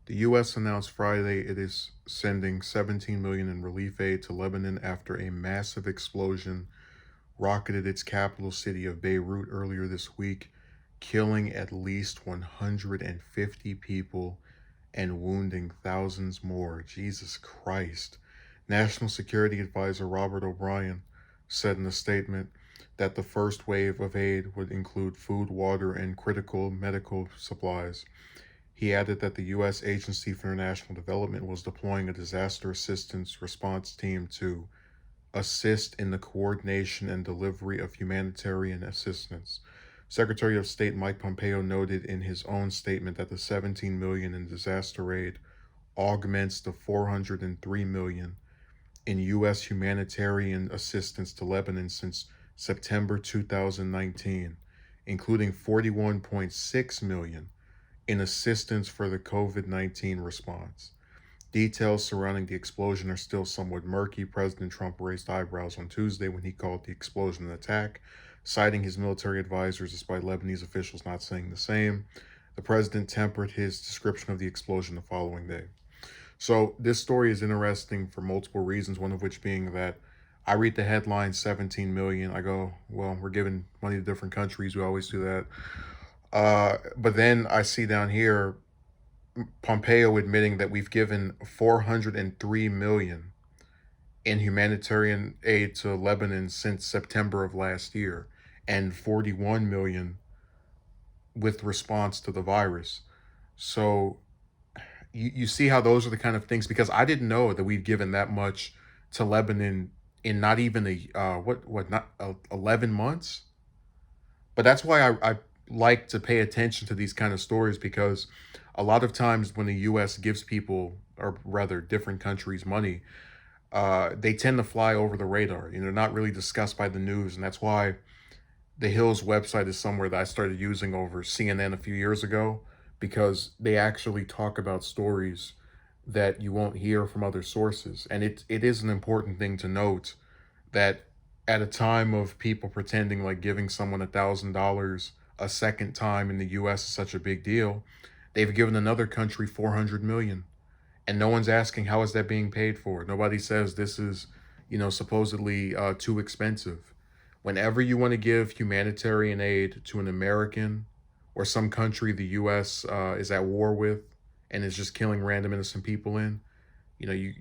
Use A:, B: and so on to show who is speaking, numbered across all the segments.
A: The U.S. announced Friday it is sending 17 million in relief aid to Lebanon after a massive explosion rocketed its capital city of Beirut earlier this week, killing at least 150 people and wounding thousands more. Jesus Christ. National Security Advisor Robert O'Brien said in a statement that the first wave of aid would include food, water, and critical medical supplies. He added that the U.S. Agency for International Development was deploying a disaster assistance response team to assist in the coordination and delivery of humanitarian assistance. Secretary of State Mike Pompeo noted in his own statement that the 17 million in disaster aid augments the 403 million in U.S. humanitarian assistance to Lebanon since September 2019, including 41.6 million in assistance for the COVID-19 response. Details surrounding the explosion are still somewhat murky. President Trump raised eyebrows on Tuesday when he called the explosion an attack, citing his military advisors despite Lebanese officials not saying the same. The president tempered his description of the explosion the following day. So this story is interesting for multiple reasons, one of which being that I read the headline 17 million. I go, well, we're giving money to different countries. We always do that. But then I see down here Pompeo admitting that we've given 403 million in humanitarian aid to Lebanon since September of last year and 41 million with response to the virus. So you see how those are the kind of things, because I didn't know that we've given that much to Lebanon in not even not 11 months. But that's why I like to pay attention to these kind of stories, because a lot of times when the U.S. gives people, or rather different countries, money, they tend to fly over the radar. They're not really discussed by the news, and that's why the Hill's website is somewhere that I started using over CNN a few years ago, because they actually talk about stories that you won't hear from other sources. And it is an important thing to note that at a time of people pretending like giving someone $1,000 a second time in the US is such a big deal, they've given another country 400 million. And no one's asking how is that being paid for. Nobody says this is, supposedly too expensive. Whenever you want to give humanitarian aid to an American or some country the U.S. Is at war with and is just killing random innocent people in,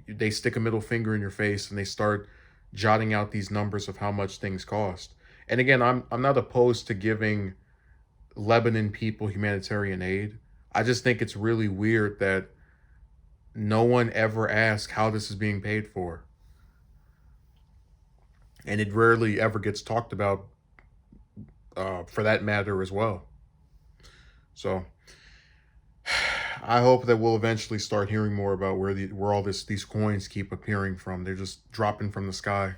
A: they stick a middle finger in your face and they start jotting out these numbers of how much things cost. And again, I'm not opposed to giving Lebanon people humanitarian aid. I just think it's really weird that no one ever asks how this is being paid for. And it rarely ever gets talked about for that matter as well. So I hope that we'll eventually start hearing more about where all these coins keep appearing from. They're just dropping from the sky.